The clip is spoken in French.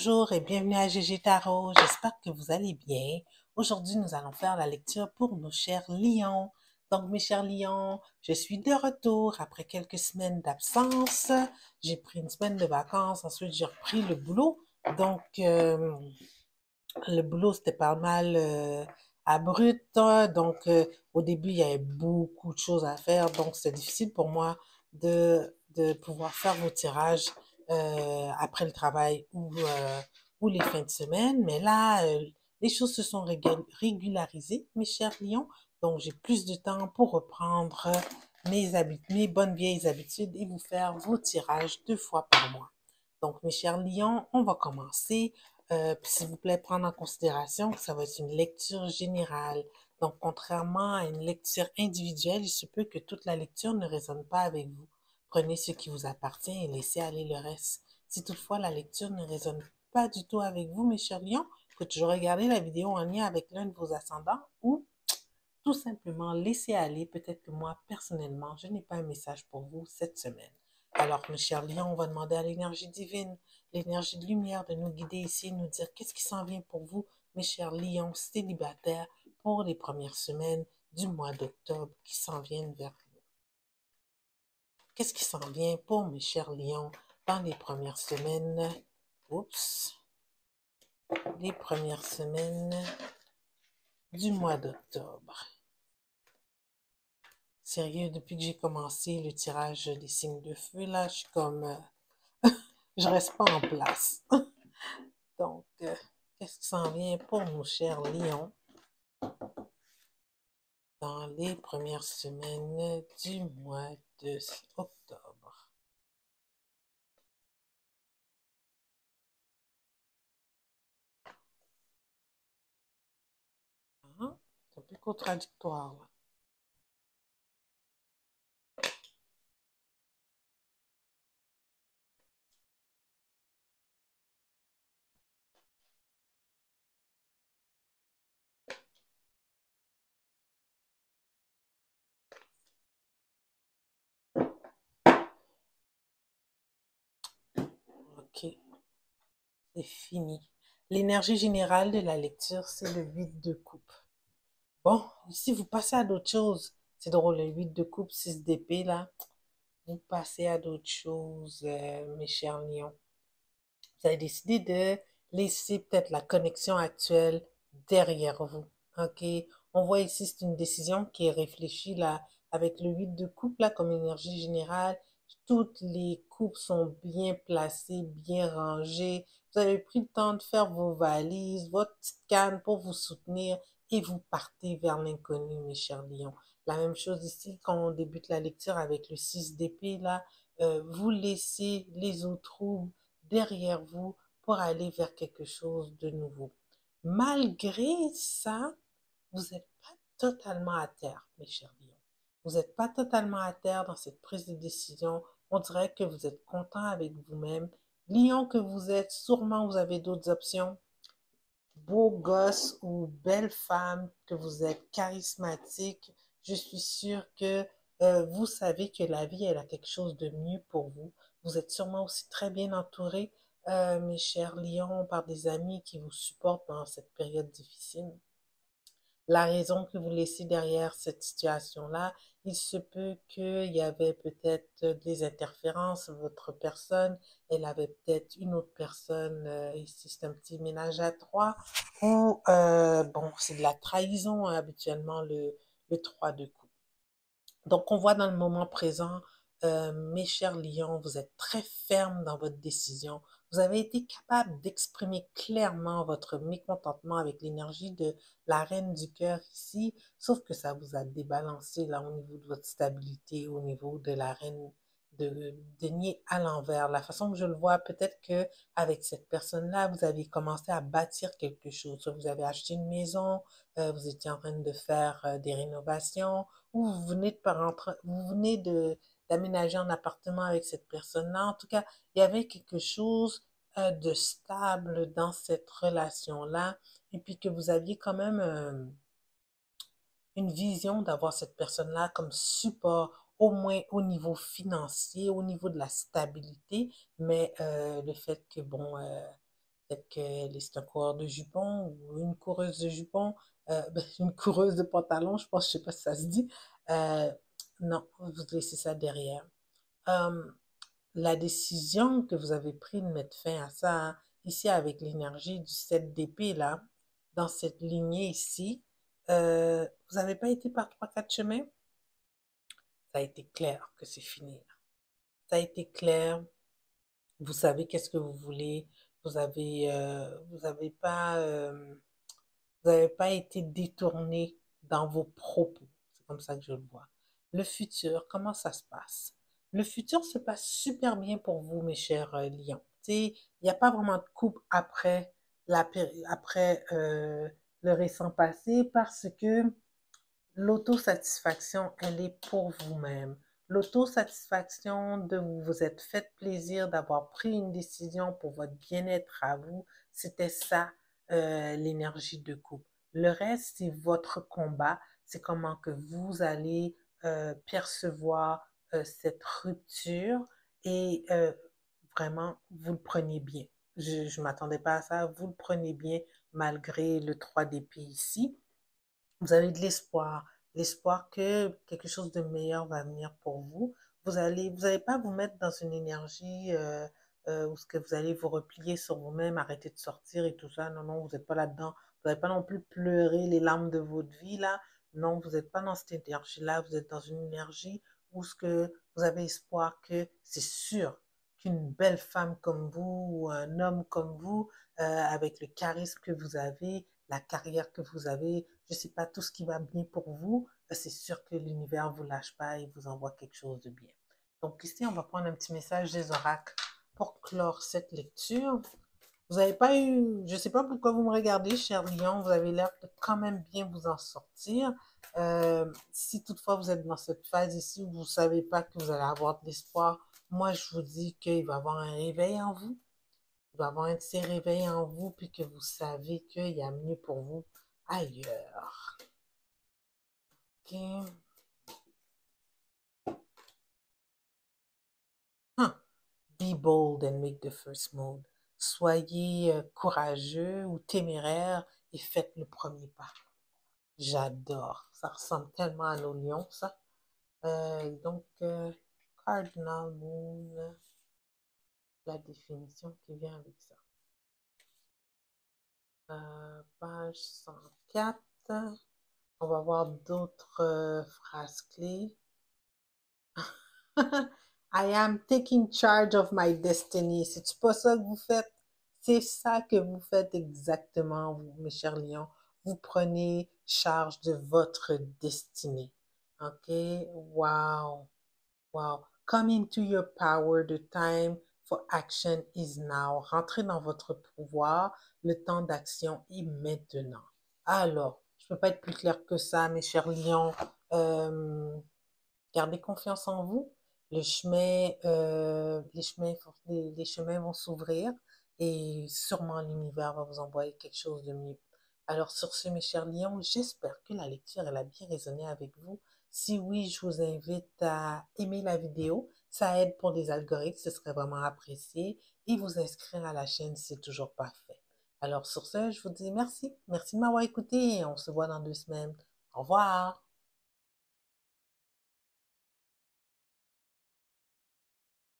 Bonjour et bienvenue à GG Tarot. J'espère que vous allez bien. Aujourd'hui, nous allons faire la lecture pour nos chers lions. Donc, mes chers lions, je suis de retour après quelques semaines d'absence. J'ai pris une semaine de vacances. Ensuite, j'ai repris le boulot. Donc, le boulot, c'était pas mal abrupt. Donc, au début, il y avait beaucoup de choses à faire. Donc, c'était difficile pour moi de pouvoir faire vos tirages après le travail ou les fins de semaine. Mais là, les choses se sont régularisées, mes chers lions. Donc, j'ai plus de temps pour reprendre mes bonnes vieilles habitudes et vous faire vos tirages 2 fois par mois. Donc, mes chers lions, on va commencer. S'il vous plaît, prendre en considération que ça va être une lecture générale. Donc, contrairement à une lecture individuelle, il se peut que toute la lecture ne résonne pas avec vous. Prenez ce qui vous appartient et laissez aller le reste. Si toutefois la lecture ne résonne pas du tout avec vous, mes chers lions, vous pouvez toujours regarder la vidéo en lien avec l'un de vos ascendants ou tout simplement laisser aller. Peut-être que moi, personnellement, je n'ai pas un message pour vous cette semaine. Alors, mes chers lions, on va demander à l'énergie divine, l'énergie de lumière de nous guider ici, nous dire qu'est-ce qui s'en vient pour vous, mes chers lions célibataires, pour les premières semaines du mois d'octobre qui s'en viennent vers vous. Qu'est-ce qui s'en vient pour mes chers lions dans les premières semaines, les premières semaines du mois d'octobre. Sérieux, depuis que j'ai commencé le tirage des signes de feu, là, je suis comme... je reste pas en place. Donc, qu'est-ce qui s'en vient pour nos chers lions dans les premières semaines du mois d'octobre? Hein? C'est un peu contradictoire, là. Ok, c'est fini. L'énergie générale de la lecture, c'est le 8 de coupe. Bon, ici, vous passez à d'autres choses. C'est drôle, le 8 de coupe, 6 d'épée, là. Vous passez à d'autres choses, mes chers lions. Vous avez décidé de laisser peut-être la connexion actuelle derrière vous. OK? On voit ici, c'est une décision qui est réfléchie là, avec le 8 de coupe là, comme énergie générale. Toutes les coupes sont bien placées, bien rangées. Vous avez pris le temps de faire vos valises, votre petite canne pour vous soutenir et vous partez vers l'inconnu, mes chers lions. La même chose ici, quand on débute la lecture avec le 6 d'épée, là, vous laissez les eaux troubles derrière vous pour aller vers quelque chose de nouveau. Malgré ça, vous n'êtes pas totalement à terre, mes chers lions. Vous n'êtes pas totalement à terre dans cette prise de décision. On dirait que vous êtes content avec vous-même. Lion que vous êtes, sûrement vous avez d'autres options. Beau gosse ou belle femme que vous êtes, charismatique, je suis sûre que vous savez que la vie, elle a quelque chose de mieux pour vous. Vous êtes sûrement aussi très bien entouré, mes chers lions, par des amis qui vous supportent dans cette période difficile. La raison que vous laissez derrière cette situation-là, il se peut qu'il y avait peut-être des interférences, votre personne, elle avait peut-être une autre personne, ici c'est un petit ménage à trois, ou bon, c'est de la trahison hein, habituellement le 3 de coupe. Donc, on voit dans le moment présent, mes chers lions, vous êtes très ferme dans votre décision. Vous avez été capable d'exprimer clairement votre mécontentement avec l'énergie de la reine du cœur ici, sauf que ça vous a débalancé là au niveau de votre stabilité, au niveau de la reine de denier à l'envers. La façon que je le vois, peut-être que avec cette personne-là, vous avez commencé à bâtir quelque chose. Soit vous avez acheté une maison, vous étiez en train de faire des rénovations, ou vous venez de d'aménager un appartement avec cette personne-là. En tout cas, il y avait quelque chose de stable dans cette relation-là, et puis que vous aviez quand même une vision d'avoir cette personne-là comme support, au moins au niveau financier, au niveau de la stabilité, mais le fait que, bon, Peut-être c'est un coureur de jupons ou une coureuse de jupons, une coureuse de pantalon, je pense, je sais pas si ça se dit. Euh, non, vous laissez ça derrière. Euh, la décision que vous avez prise de mettre fin à ça, hein, ici avec l'énergie du 7 d'épée, là, dans cette lignée ici, vous n'avez pas été par trois, quatre chemins? Ça a été clair que c'est fini. Ça a été clair, vous savez qu'est-ce que vous voulez, vous avez pas été détourné dans vos propos. C'est comme ça que je le vois. Le futur, comment ça se passe? Le futur se passe super bien pour vous, mes chers lions. Il n'y a pas vraiment de coupe après, après le récent passé parce que l'autosatisfaction, elle est pour vous-même. L'autosatisfaction de vous vous êtes fait plaisir d'avoir pris une décision pour votre bien-être à vous, c'était ça, l'énergie de couple. Le reste, c'est votre combat, c'est comment que vous allez percevoir cette rupture et vraiment, vous le prenez bien. Je ne m'attendais pas à ça, vous le prenez bien malgré le 3 d'épée ici. Vous avez de l'espoir, l'espoir que quelque chose de meilleur va venir pour vous. Vous allez pas vous mettre dans une énergie où ce que vous allez vous replier sur vous-même, arrêter de sortir et tout ça. Non, non, vous n'êtes pas là-dedans. Vous n'allez pas non plus pleurer les larmes de votre vie là. Non, vous n'êtes pas dans cette énergie-là. Vous êtes dans une énergie où ce que vous avez espoir que c'est sûr qu'une belle femme comme vous ou un homme comme vous, avec le charisme que vous avez, la carrière que vous avez, je ne sais pas, tout ce qui va bien pour vous, c'est sûr que l'univers ne vous lâche pas et vous envoie quelque chose de bien. Donc ici, on va prendre un petit message des oracles pour clore cette lecture. Vous n'avez pas eu, je ne sais pas pourquoi vous me regardez, cher Lion, vous avez l'air de quand même bien vous en sortir. Si toutefois vous êtes dans cette phase ici où vous ne savez pas que vous allez avoir de l'espoir, moi je vous dis qu'il va y avoir un réveil en vous. Il va y avoir un petit réveil en vous, puis que vous savez qu'il y a mieux pour vous ailleurs. OK? Huh. Be bold and make the first move. Soyez courageux ou téméraire et faites le premier pas. J'adore. Ça ressemble tellement à nos lions, ça. Cardinal Moon, la définition qui vient avec ça. Page 104. On va voir d'autres phrases clés. I am taking charge of my destiny. C'est pas ça que vous faites? C'est ça que vous faites exactement, vous, mes chers lions. Vous prenez charge de votre destinée. OK? Wow. Wow. Come into your power. The time for action is now. Rentrez dans votre pouvoir. Le temps d'action est maintenant. Alors, je ne peux pas être plus clair que ça, mes chers lions. Euh, Gardez confiance en vous. Les chemins vont s'ouvrir et sûrement l'univers va vous envoyer quelque chose de mieux. Alors sur ce, mes chers lions, j'espère que la lecture elle a bien résonné avec vous. Si oui, je vous invite à aimer la vidéo. Ça aide pour les algorithmes, ce serait vraiment apprécié. Et vous inscrire à la chaîne si c'est toujours pas fait. Alors sur ce, je vous dis merci. Merci de m'avoir écouté et on se voit dans 2 semaines. Au revoir.